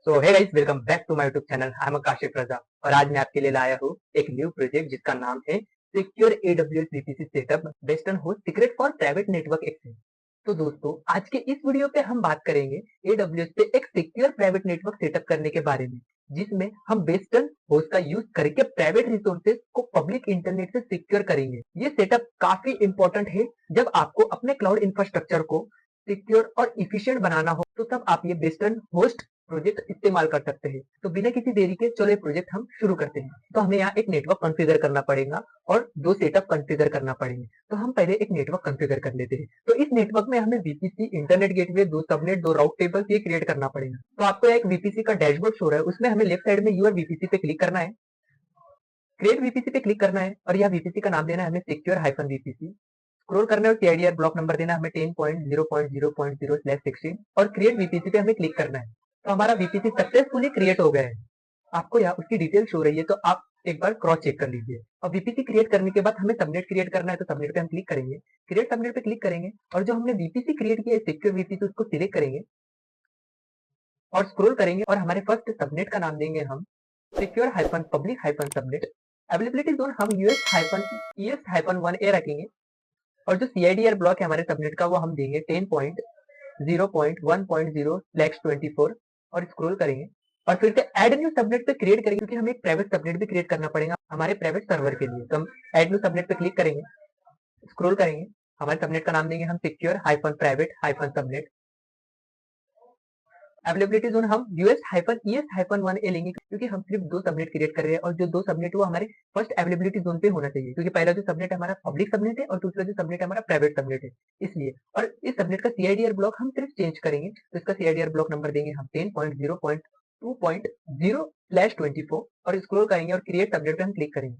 So hey guys, welcome back to my YouTube channel. I am Kashif Raza और आज मैं आपके लिए लाया हूँ एक न्यू प्रोजेक्ट जिसका नाम है secure AWS VPC setup western host secret for private network access. तो दोस्तों, आज के इस वीडियो पे हम बात करेंगे एडब्ल्यूएस पे एक सिक्योर प्राइवेट नेटवर्क सेटअप करने के बारे में, जिसमें हम वेस्टर्न होस्ट का यूज करके प्राइवेट रिसोर्सेज को पब्लिक इंटरनेट से सिक्योर करेंगे। ये सेटअप काफी इंपॉर्टेंट है जब आपको अपने क्लाउड इंफ्रास्ट्रक्चर को सिक्योर और इफिशिएंट बनाना हो, तो तब आप ये वेस्टर्न होस्ट प्रोजेक्ट इस्तेमाल कर सकते हैं। तो बिना किसी देरी के चलो ये प्रोजेक्ट हम शुरू करते हैं। तो हमें यहाँ एक नेटवर्क कॉन्फ़िगर करना पड़ेगा और दो सेटअप कॉन्फ़िगर करना पड़ेंगे। तो हम पहले एक नेटवर्क कॉन्फ़िगर कर लेते हैं। तो इस नेटवर्क में हमें वीपीसी, इंटरनेट गेटवे, दो सबनेट, दो राउट टेबल्स ये क्रिएट करना पड़ेगा। तो आपको एक वीपीसी का डैशबोर्ड शो रहा है, उसमें हमें लेफ्ट साइड में यूर वीपीसी पे क्लिक करना है, क्रिएट वीपीसी पे क्लिक करना है और यह वीपीसी का नाम देना है हमें सिक्योर हाइफन वीपीसी। स्क्रॉल करना है और सीआईडीआर ब्लॉक नंबर देना है हमें 10.0.0.0/16 और क्रिएट वीपीसी पे हमें क्लिक करना है। तो हमारा वीपीसी सक्सेसफुली क्रिएट हो गया है। आपको यहाँ उसकी डिटेल शो रही है, तो आप एक बार क्रॉस चेक कर लीजिए। और वीपीसी क्रिएट करने के बाद हमें सबनेट क्रिएट करना है, तो सबनेट पे हम क्लिक करेंगे, क्रिएट सबनेट पे क्लिक करेंगे और जो हमने वीपीसी क्रिएट किया है सिक्योर वीपीसी उसको सिलेक्ट करेंगे और स्क्रॉल करेंगे और हमारे फर्स्ट सबनेट का नाम देंगे हम secure hyphen public hyphen subnet. Availability zone हम ES-1A रखेंगे और जो सीआईडीआर ब्लॉक है हमारे सबनेट का वो हम देंगे 10.0.1.0/24 और स्क्रॉल करेंगे और फिर से ऐड न्यू सबनेट पे क्रिएट करेंगे, क्योंकि हमें एक प्राइवेट सबनेट भी क्रिएट करना पड़ेगा हमारे प्राइवेट सर्वर के लिए। तो हम ऐड न्यू सबनेट पे क्लिक करेंगे, स्क्रॉल करेंगे, हमारे सबनेट का नाम देंगे हम secure hyphen private hyphen subnet. Availability zone हम ES-1A लेंगे, क्योंकि हम सिर्फ दो सबनेट क्रिएट कर रहे हैं और जो दो सबनेट वो हमारे फर्स्ट अवेलेबिलिटी जोन पे होना चाहिए, क्योंकि पहला जो सबनेट हमारा पब्लिक सबनेट है और दूसरा जो सबनेट हमारा प्राइवेट सबनेट है, इसलिए। और इस सबनेट का सीआईडीआर ब्लॉक हम सिर्फ चेंज करेंगे, तो इसका सीआईडीआर ब्लॉक नंबर देंगे हम 10.0.2.0/24 और स्क्रॉल करेंगे और क्रिएट सबनेट पे हम क्लिक करेंगे।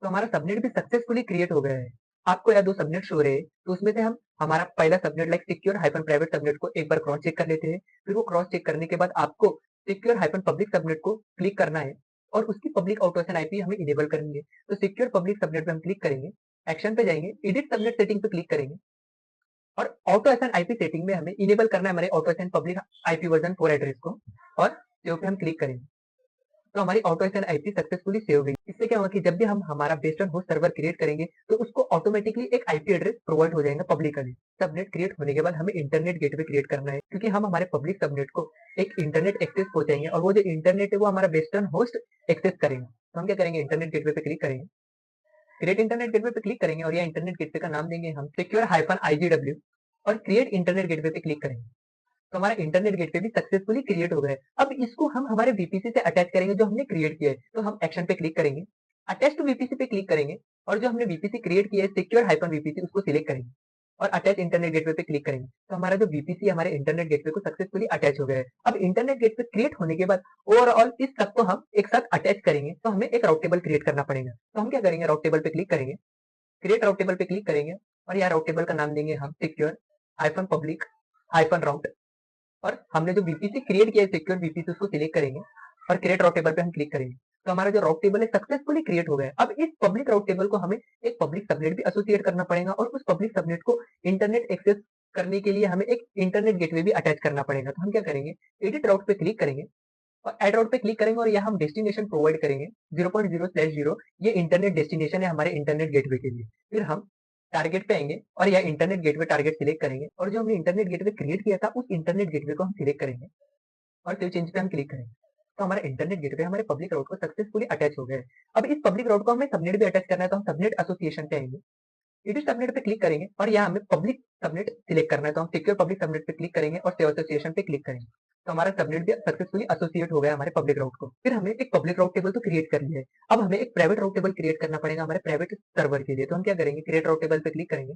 तो हमारा सबनेट भी सक्सेसफुली क्रिएट हो गया है। आपको यहाँ दो सबनेट शो रहे हैं, तो उसमें से हम हमारा पहला subnet like secure hyphen private subnet को एक बार क्रॉस चेक कर लेते हैं। फिर वो क्रॉस चेक करने के बाद आपको सिक्योर हाइफन पब्लिक सबनेट को क्लिक करना है और उसकी पब्लिक ऑटोमेशन आईपी हमें इनेबल करेंगे। तो सिक्योर पब्लिक सबनेट पे हम क्लिक करेंगे, एक्शन पे जाएंगे, एडिट सबनेट सेटिंग पे क्लिक करेंगे और ऑटो एसएन आईपी सेटिंग में हमें इनेबल करना है हमारे auto SN public IP version 4 address को और सेव पे हम क्लिक करेंगे। तो हमारी auto SN IP successfully save हो गई। इससे क्या होगा कि जब भी हम हमारा वेस्टर्न होस्ट सर्वर क्रिएट करेंगे, तो उसको ऑटोमेटिकली एक आईपी एड्रेस प्रोवाइड हो जाएगा पब्लिकली। सबनेट क्रिएट होने के बाद हमें इंटरनेट गेटवे क्रिएट करना है, क्योंकि हम हमारे पब्लिक सबनेट को एक इंटरनेट एक्सेस पहुंचाएंगे और वो जो इंटरनेट है वो हमारा वेस्टर्न होस्ट एक्सेस करेंगे। तो हम क्या करेंगे, इंटरनेट गेटवे पे क्लिक करेंगे, क्रिएट इंटरनेट गेटवे पे क्लिक करेंगे और यह इंटरनेट गेटवे का नाम देंगे हम सिक्योर हाइफन IGW और क्रिएट इंटरनेट गेटवे पे क्लिक करेंगे। तो हमारा इंटरनेट गेटवे भी सक्सेसफुली क्रिएट हो गया है। अब इसको हम हमारे वीपीसी से अटैच करेंगे जो हमने क्रिएट किया है। तो हम एक्शन पे क्लिक करेंगे, अटैच टू वीपीसी पे क्लिक करेंगे और जो हमने वीपीसी क्रिएट किया है सिक्योर हाइफन वीपीसी उसको सिलेक्ट करेंगे और अटैच इंटरनेट गेटवे पे क्लिक करेंगे। तो हमारा जो वीपीसी हमारे इंटरनेट गेटवे को सक्सेसफुली अटैच हो गया है। अब इंटरनेट गेटवे क्रिएट होने के बाद ओवरऑल इस सब को हम एक साथ अटैच करेंगे, तो हमें एक राउट टेबल क्रिएट करना पड़ेगा। तो हम क्या करेंगे, राउट टेबल पे क्लिक करेंगे, क्रिएट राउट टेबल पे क्लिक करेंगे और यहाँ राउट टेबल का नाम देंगे हम सिक्योर हाइफन पब्लिक हाइफन राउट और हमने जो वीपीसी क्रिएट किया है सिक्योर वीपीसी उसको सिलेक्ट करेंगे और क्रिएट राउट टेबल पे हम क्लिक करेंगे। तो हमारा जो राउट टेबल है सक्सेसफुली क्रिएट हो गया है। अब इस पब्लिक राउट टेबल को हमें एक पब्लिक सबनेट भी एसोसिएट करना पड़ेगा और उस पब्लिक सबनेट को इंटरनेट एक्सेस करने के लिए हमें एक इंटरनेट गेटवे भी अटैच करना पड़ेगा। तो हम क्या करेंगे, एडिट राउट पे क्लिक करेंगे और एड राउट पे क्लिक करेंगे और यहाँ हम डेस्टिनेशन प्रोवाइड करेंगे 0.0/0। ये इंटरनेट डेस्टिनेशन है हमारे इंटरनेट गेटवे के लिए। फिर हम टारगेट पे आएंगे और यह इंटरनेट गेटवे टारगेट सिलेक्ट करेंगे और जो हमने इंटरनेट गेटवे क्रिएट किया था उस इंटरनेट गेटवे को हम सिलेक्ट करेंगे और सेव चेंज पे हम क्लिक करेंगे। तो हमारा इंटरनेट गेटवे हमारे पब्लिक राउट को सक्सेसफुली अटैच हो गया है। अब इस पब्लिक राउट को हमें सबनेट भी अटैच करना है, तो हम सबनेट एसोसिएशन पे आएंगे, एडिट सबनेट पे क्लिक करेंगे और यहाँ हमें पब्लिक सबनेट सिलेक्ट करना है। तो हम सिक्योर पब्लिक सबनेट पे क्लिक करेंगे और सेव एसोसिएशन पे क्लिक करेंगे। तो हमारा सबनेट भी सक्सेसफुली एसोसिएट हो गया हमारे पब्लिक राउट को। फिर हमने एक पब्लिक राउट टेबल तो क्रिएट कर लिया है, अब हमें एक प्राइवेट राउट टेबल क्रिएट करना पड़ेगा हमारे प्राइवेट सर्वर के लिए। तो हम क्या करेंगे, क्रिएट राउट टेबल पे क्लिक करेंगे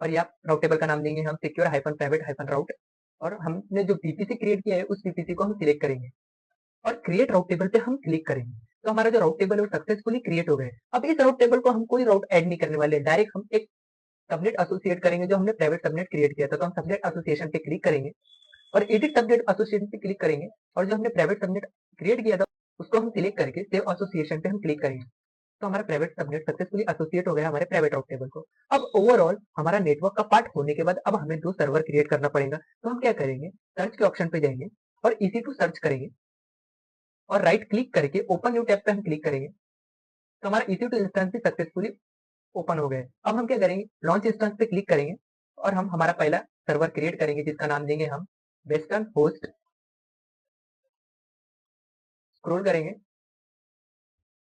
और यहाँ राउट टेबल का नाम देंगे हम सिक्योर हाइफन प्राइवेट हाइफन राउट और हमने जो वीपीसी क्रिएट किया है उस वीपीसी को हम सिलेक्ट करेंगे और क्रिएट राउट टेबल पे हम क्लिक करेंगे। तो हमारा जो राउट टेबल है वो सक्सेसफुली क्रिएट हो गया है। अब इस राउट टेबल को हम कोई राउट ऐड नहीं करने वाले, डायरेक्ट हम एक सबनेट एसोसिएट करेंगे जो हमने प्राइवेट सबनेट क्रिएट किया था। तो हम सबनेट एसोसिएशन पे क्लिक करेंगे और एडिट सबनेट एसोसिएशन पे क्लिक करेंगे और जो हमने प्राइवेट सबनेट क्रिएट किया था उसको हम सिलेक्ट करके सेव एसोसिएशन पे हम क्लिक करेंगे। तो हमारा प्राइवेट सबनेट सक्सेसफुली एसोसिएट हो गया हमारे प्राइवेट राउट टेबल को। अब ओवरऑल हमारा नेटवर्क का पार्ट होने के बाद अब हमें 2 सर्वर क्रिएट करना पड़ेगा। तो हम क्या करेंगे, सर्च के ऑप्शन पे जाएँगे और EC2 सर्च करेंगे और राइट क्लिक करके ओपन न्यू टैब पे हम क्लिक करेंगे। तो हमारा EC2 इंस्टेंस भी सक्सेसफुली ओपन हो गया है। अब हम क्या करेंगे, लॉन्च इंस्टेंस पे क्लिक करेंगे और हम हमारा पहला सर्वर क्रिएट करेंगे जिसका नाम देंगे हम वेस्टर्न होस्ट। स्क्रॉल करेंगे,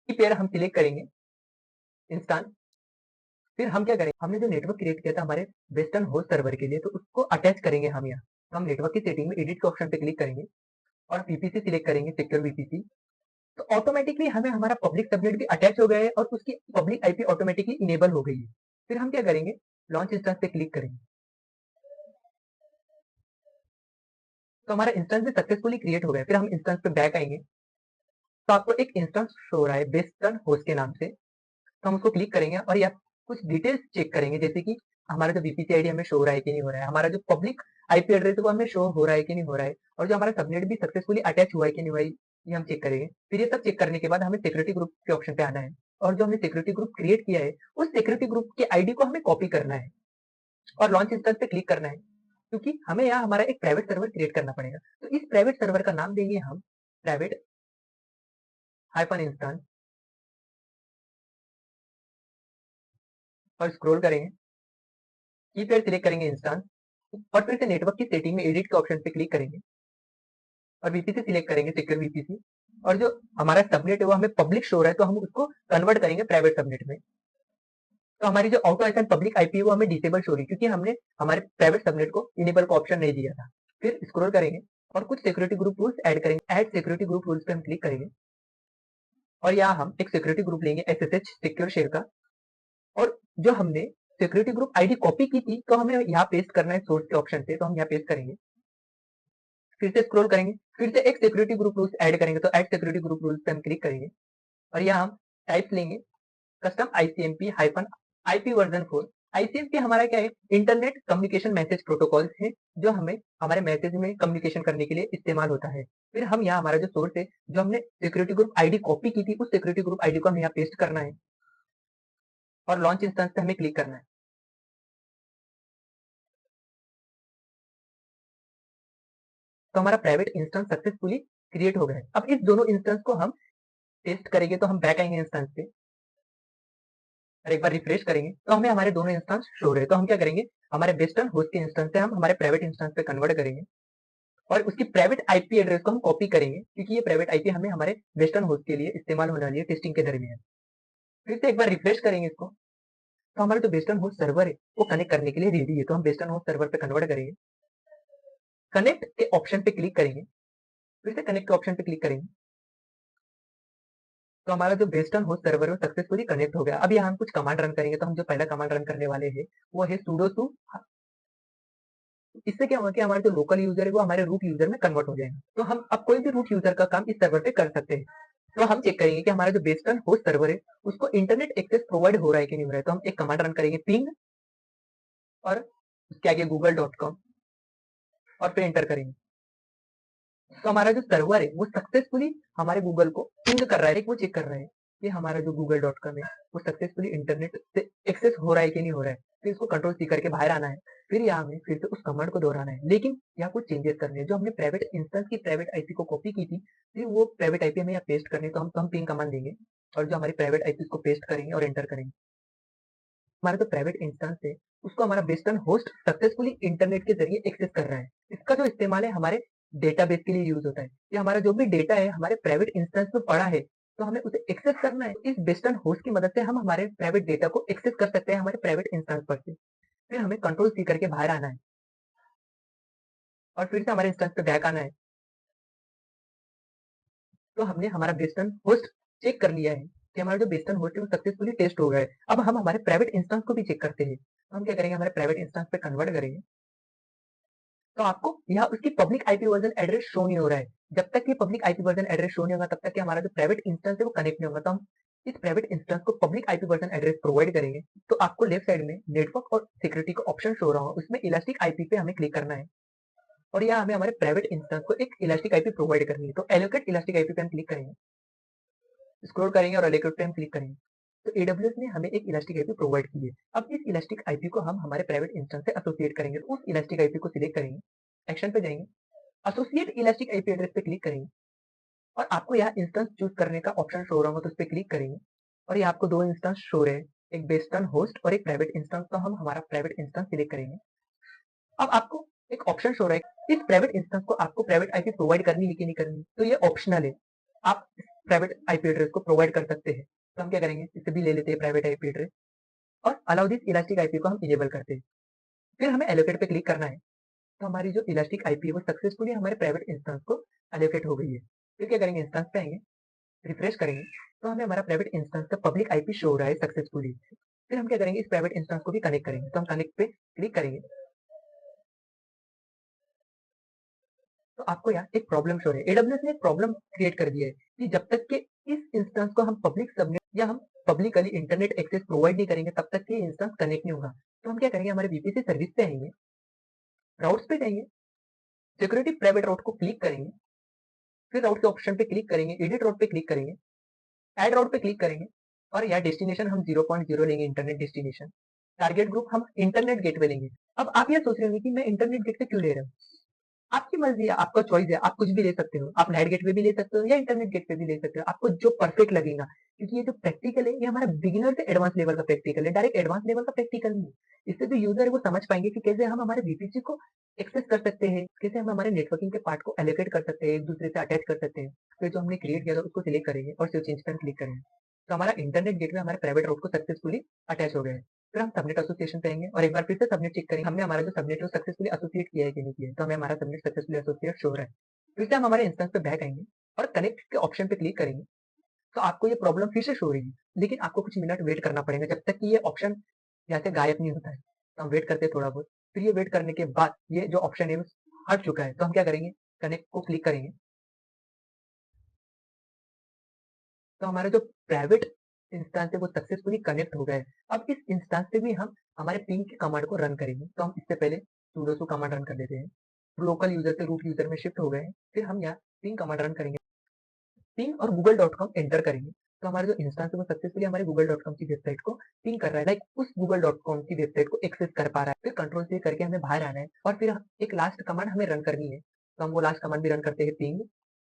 की पेयर हम सिलेक्ट करेंगे इंस्टेंस। फिर हम क्या करेंगे, हमने जो नेटवर्क क्रिएट किया था हमारे वेस्टर्न होस्ट सर्वर के लिए, तो उसको अटैच करेंगे हम यहाँ। तो हम नेटवर्क की सेटिंग में एडिट के ऑप्शन पे क्लिक करेंगे और वीपीसी सिलेक्ट करेंगे, सिक्योर वीपीसी। तो ऑटोमेटिकली हमें हमारा पब्लिक सबनेट भी अटैच हो गया है और उसकी पब्लिक आईपी ऑटोमेटिकली इनेबल हो गई है। फिर हम क्या करेंगे, लॉन्च इंस्टेंस पे क्लिक करेंगे। तो हमारा इंस्टेंस भी सक्सेसफुली क्रिएट हो गया है। फिर हम इंस्टेंस पे बैक आएंगे, तो आपको एक इंस्टेंस शो हो रहा है वेस्टर्न होस्ट के नाम से। तो हम उसको क्लिक करेंगे और या कुछ डिटेल्स चेक करेंगे, जैसे कि हमारा जो वीपीसी आईडी हमें शो हो रहा है कि नहीं हो रहा है, हमारा जो पब्लिक आईपी एड्रेस है वो हमें शो हो रहा है कि नहीं हो रहा है, और जो हमारा सबनेट भी सक्सेसफुली अटैच हुआ है कि नहीं हुआ है, ये हम चेक करेंगे। फिर ये सब चेक करने के बाद हमें सिक्योरिटी ग्रुप के ऑप्शन पे आना है और जो हमने सिक्योरिटी ग्रुप क्रिएट किया है उस सिक्योरिटी ग्रुप के आईडी को हमें कॉपी करना है और लॉन्च इंस्टेंस पे क्लिक करना है, क्योंकि हमें यहाँ हमारा एक प्राइवेट सर्वर क्रिएट करना पड़ेगा। तो इस प्राइवेट सर्वर का नाम देंगे हम प्राइवेट हाइफन इंस्टेंस और स्क्रॉल करेंगे, की पेयर सिलेक्ट करेंगे इंस्टेंस और फिर से नेटवर्क की सेटिंग में एडिट के ऑप्शन पे क्लिक करेंगे और वीपीसी सिलेक्ट करेंगे, सिक्योर वीपीसी। और जो हमारा सबनेट है वो हमें पब्लिक शो हो रहा है, तो हम उसको कन्वर्ट करेंगे प्राइवेट सबनेट में। तो हमारी जो ऑटो एसएन पब्लिक आईपी है वो हमें डिसेबल शो रही है, क्योंकि हमने हमारे प्राइवेट सबनेट को इनेबल का ऑप्शन नहीं दिया था। फिर स्क्रॉल करेंगे और कुछ सिक्योरिटी ग्रुप रूल्स ऐड करेंगे। ऐड सिक्योरिटी ग्रुप रूल्स पे हम क्लिक करेंगे और यहाँ हम एक सिक्योरिटी ग्रुप लेंगे एसएसएच सिक्योर शेयर का, और जो हमने सिक्योरिटी ग्रुप आईडी कॉपी की थी तो हमें यहाँ पेस्ट करना है सोर्स के ऑप्शन पे। तो हम यहाँ पेस्ट करेंगे, फिर से स्क्रॉल करेंगे, फिर से एक सिक्योरिटी ग्रुप रूल्स ऐड करेंगे। तो ऐड सिक्योरिटी ग्रुप रूल्स पे हम क्लिक करेंगे और यहाँ हम टाइप्स लेंगे custom ICMP hyphen IP version 4। ICMP हमारा क्या है, इंटरनेट कम्युनिकेशन मैसेज प्रोटोकॉल है, जो हमें हमारे मैसेज में कम्युनिकेशन करने के लिए इस्तेमाल होता है। फिर हम यहाँ हमारा जो सोर्स है, जो हमने सिक्योरिटी ग्रुप आईडी कॉपी की थी, उस सिक्योरिटी ग्रुप आईडी को हमें यहाँ पेस्ट करना है और लॉन्च इंस्टेंस पे हमें क्लिक करना है। तो हमारा प्राइवेट इंस्टेंस सक्सेसफुली क्रिएट हो गया है। अब इस दोनों इंस्टेंस को हम टेस्ट करेंगे, तो हम बैक आएंगे इंस्टेंस पे और एक बार रिफ्रेश करेंगे तो हमें हमारे दोनों इंस्टेंस शो रहे हैं। तो हम क्या करेंगे, हमारे वेस्टर्न होस्ट के इंस्टेंस से हम हमारे प्राइवेट इंस्टेंस पे कन्वर्ट करेंगे और उसकी प्राइवेट आईपी एड्रेस को हम कॉपी करेंगे, क्योंकि ये प्राइवेट आईपी हमें हमारे वेस्टर्न होस्ट के लिए इस्तेमाल होने वाली है टेस्टिंग के दरमियान। फिर से एक बार रिफ्रेश करेंगे इसको, तो हमारा जो वेस्टर्न होस्ट सर्वर है वो कनेक्ट करने के लिए रेडी है। तो हम वेस्टर्न होस्ट सर्वर पे कन्वर्ट करेंगे, कनेक्ट के ऑप्शन पे क्लिक करेंगे, फिर से कनेक्ट के ऑप्शन पे क्लिक करेंगे, तो हमारा जो वेस्टर्न होस्ट सर्वर है वो सक्सेसफुली कनेक्ट हो गया। अब यहाँ हम कुछ कमांड रन करेंगे। तो हम जो पहला कमांड रन करने वाले हैं वो है sudo su। इससे क्या होगा कि हमारा जो लोकल यूजर है वो हमारे रूट यूजर में कन्वर्ट हो जाएगा। तो हम अब कोई भी रूट यूजर का काम इस सर्वर पे कर सकते हैं। तो हम चेक करेंगे कि हमारा जो वेस्टर्न होस्ट सर्वर है उसको इंटरनेट एक्सेस प्रोवाइड हो रहा है कि नहीं हो रहा है। तो हम एक कमांड रन करेंगे पिंग और उसके आगे google.com और फिर एंटर करेंगे। तो हमारा जो सर्वर है वो सक्सेसफुली हमारे गूगल को पिंग कर रहा है, वो चेक कर रहा है कि हमारा जो google.com है वो सक्सेसफुली इंटरनेट से एक्सेस हो रहा है कि नहीं हो रहा है। फिर इसको कंट्रोल सी करके बाहर आना है, फिर यहाँ हमें फिर से उस कमांड को दोहराना है, लेकिन यहाँ कुछ चेंजेस करने हैं। जो हमने प्राइवेट इंस्टेंस की प्राइवेट आईपी को कॉपी की थी, फिर वो प्राइवेट आईपी हमें यहाँ पेस्ट करनी है। तो हम पिंग कमांड देंगे और जो हमारी प्राइवेट आईपी को पेस्ट करेंगे और एंटर करेंगे। हमारा जो प्राइवेट इंस्टेंस है उसको हमारा वेस्टर्न होस्ट सक्सेसफुली इंटरनेट के जरिए एक्सेस कर रहा है। इसका जो इस्तेमाल है हमारे डेटाबेस के लिए यूज होता है, कि हमारा जो भी डेटा है हमारे प्राइवेट इंस्टेंस में पड़ा है तो हमें उसे एक्सेस करना है। इस वेस्टर्न होस्ट की मदद से हम हमारे प्राइवेट डेटा को एक्सेस कर सकते हैं हमारे प्राइवेट इंस्टेंस पर से। फिर हमें कंट्रोल सी करके बाहर आना है और फिर से हमारे इंस्टेंस पे बैक आना है। तो हमने हमारा वेस्टर्न होस्ट चेक कर लिया है कि हमारा जो वेस्टर्न होस्ट है वो सक्सेसफुली टेस्ट हो गया है। अब हम हमारे प्राइवेट इंस्टेंस को भी चेक करते हैं। तो हम क्या करेंगे, हमारे प्राइवेट इंस्टेंस पे कन्वर्ट करेंगे, तो आपको यहाँ उसकी public IP version address show नहीं हो रहा है। जब तक ये public IP version address show नहीं होगा तब तक कि हमारा जो प्राइवेट इंस्टेंस है वो कनेक्ट नहीं होगा। तो हम इस प्राइवेट इंस्टेंस को public IP version address provide करेंगे। तो आपको लेफ्ट साइड में नेटवर्क और सिक्योरिटी का ऑप्शन शो हो रहा होगा, उसमें इलास्टिक आईपी पे हमें क्लिक करना है और यहाँ हमें हमारे प्राइवेट इंस्टेंस को एक इलास्टिक आईपी प्रोवाइड करनी है। तो एलोकेट इलास्टिक आईपी पे हम क्लिक करेंगे, स्क्रॉल करेंगे और एलोकेट पे हम क्लिक करेंगे। तो एडब्ल्यूएस ने हमें एक इलास्टिक आईपी प्रोवाइड की है। अब इस इलास्टिक आईपी को हम हमारे प्राइवेट इंस्टेंस से एसोसिएट करेंगे। तो उस इलास्टिक आईपी को सिलेक्ट करेंगे, एक्शन पे जाएंगे, एसोसिएट इलास्टिक आईपी एड्रेस पे क्लिक करेंगे और आपको यहाँ इंस्टेंस चूज करने का ऑप्शन शो हो रहा होगा, तो उस पर क्लिक करेंगे और ये आपको दो इंस्टेंस शो रहे हैं, एक बेस्टन होस्ट और एक प्राइवेट इंस्टेंस। तो हम हमारा प्राइवेट इंस्टेंस सिलेक्ट करेंगे। अब आपको एक ऑप्शन शो रहा है, इस प्राइवेट इंस्टेंस को आपको प्राइवेट आईपी प्रोवाइड करनी है कि नहीं करनी, तो ये ऑप्शनल है। आप प्राइवेट आईपी एड्रेस को प्रोवाइड कर सकते हैं। तो हम क्या करेंगे, इसे भी ले लेते हैं प्राइवेट आईपी एड्रेस और अलाउ दिस इलास्टिक आईपी को हम इनेबल करते हैं। फिर हमें एलोकेट पे क्लिक करना है। तो हमारी जो इलास्टिक आईपी है वो सक्सेसफुली हमारे प्राइवेट इंस्टेंस को एलोकेट हो गई है। फिर क्या करेंगे, इंस्टेंस पे आएंगे, रिफ्रेश करेंगे तो हमें हमारा प्राइवेट इंस्टेंस का पब्लिक आईपी शो हो रहा है सक्सेसफुली। फिर हम क्या करेंगे, इस प्राइवेट इंस्टेंस को भी कनेक्ट करेंगे। तो हम कनेक्ट पे क्लिक करेंगे तो आपको यहाँ एक प्रॉब्लम शो है। एडब्ल्यूएस ने एक प्रॉब्लम क्रिएट कर दिया है कि जब तक के इस इंस्टेंस को हम पब्लिक सबमिट या हम पब्लिकली इंटरनेट एक्सेस प्रोवाइड नहीं करेंगे तब तक के इंस्टेंस कनेक्ट नहीं होगा। तो हम क्या करेंगे, हमारे वीपीसी सर्विस पे आएंगे, राउट्स पे जाएंगे, सिक्योरिटी प्राइवेट राउट को क्लिक करेंगे, फिर राउट के ऑप्शन पे क्लिक करेंगे, एडिट राउट पे क्लिक करेंगे, ऐड राउट पे क्लिक करेंगे और यहाँ डेस्टिनेशन हम 0.0 लेंगे, इंटरनेट डेस्टिनेशन। टारगेट ग्रुप हम इंटरनेट गेटवे लेंगे। अब आप ये सोच रहे होंगे कि मैं इंटरनेट गेटवे क्यों ले रहा हूँ। आपकी मर्जी है, आपका चॉइस है, आप कुछ भी ले सकते हो। आप नेट गेटवे भी ले सकते हो या इंटरनेट गेटवे भी ले सकते हो, आपको जो परफेक्ट लगेगा। क्योंकि ये जो प्रैक्टिकल है ये हमारा बिगिनर से एडवांस लेवल का प्रैक्टिकल है, डायरेक्ट एडवांस लेवल का प्रैक्टिकल नहीं है। इससे जो यूजर है वो समझ पाएंगे कि कैसे हम हमारे वीपीसी को एक्सेस कर सकते हैं, कैसे हम हमारे नेटवर्किंग के पार्ट को एलोकेट कर सकते हैं, एक दूसरे से अटैच कर सकते हैं। फिर जो हमने क्रिएट किया था उसको सिलेक्ट करेंगे और सेव चेंज पर क्लिक करेंगे तो हमारा इंटरनेट गेटवे हमारे प्राइवेट राउट को सक्सेसफुली अटैच हो गया है। फिर हम सबनेट एसोसिएशन पे आएंगे और एक बार फिर से सबनेट चेक करेंगे, हमने हमारा जो सबनेट है सक्सेसफुली एसोसिएट किया है कि नहीं किया है। तो हमें हमारा सबनेट सक्सेसफुली एसोसिएट शो हो रहा है। फिर से हम हमारे इंस्टेंस पे बैक आएंगे और कनेक्ट के ऑप्शन पे क्लिक करेंगे तो आपको ये प्रॉब्लम फिर से शो हो रही है, लेकिन आपको कुछ मिनट वेट करना पड़ेगा जब तक कि ये ऑप्शन यहाँ से गायब नहीं होता है। तो हम वेट करते हैं थोड़ा बहुत। फिर ये वेट करने के बाद ये जो ऑप्शन है वो हट चुका है। तो हम क्या करेंगे, कनेक्ट को क्लिक करेंगे तो हमारा जो प्राइवेट इंस्टेंस है वो सक्सेसफुली कनेक्ट हो गया है। अब इस इंस्टेंस पे भी हम हमारे पिंग के कमांड को रन करेंगे। तो हम इससे पहले sudo su कमांड रन कर लेते हैं। लोकल यूजर से रूट यूजर में शिफ्ट हो गए हैं। फिर हम यहाँ पिंग कमांड रन करेंगे, पिंग और google.com एंटर करेंगे तो हमारा जो इंस्टेंस है वो सक्सेसफुली हमारे google.com की वेबसाइट को पिंग कर रहा है, लाइक उस google.com की वेबसाइट को एक्सेस कर पा रहा है। फिर कंट्रोल से करके हमें बाहर आना है और फिर एक लास्ट कमांड हमें रन करनी है। तो हम वो लास्ट कमांड भी रन करते हैं, पिंग।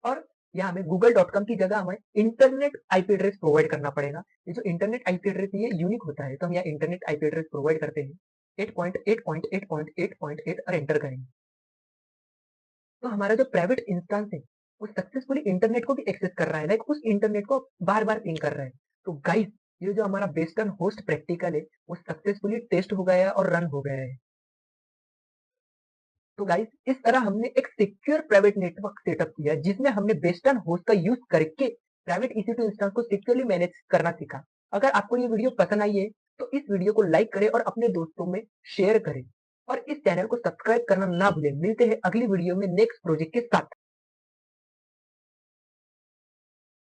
और यहाँ हमें google.com की जगह हमें इंटरनेट आईपी एड्रेस प्रोवाइड करना पड़ेगा। ये जो इंटरनेट आईपी एड्रेस ये यूनिक होता है। तो हम यहाँ इंटरनेट आईपी एड्रेस प्रोवाइड करते हैं 8.8.8.8.8 और एंटर करेंगे तो हमारा जो प्राइवेट इंस्टेंस है वो सक्सेसफुली इंटरनेट को भी एक्सेस कर रहा है, लाइक उस इंटरनेट को बार बार पिंग कर रहा है। तो गाइस ये जो हमारा वेस्टर्न होस्ट प्रैक्टिकल है वो सक्सेसफुली टेस्ट हो गया है और रन हो गया है। तो गाइस इस तरह हमने एक सिक्योर प्राइवेट नेटवर्क सेटअप किया जिसमें हमने वेस्टर्न होस्ट का यूज करके प्राइवेट EC2 इंस्टेंस को सिक्योरली मैनेज करना सीखा। अगर आपको ये वीडियो पसंद आई है तो इस वीडियो को लाइक करें और अपने दोस्तों में शेयर करें और इस चैनल को सब्सक्राइब करना ना भूलें। मिलते हैं अगली वीडियो में नेक्स्ट प्रोजेक्ट के साथ।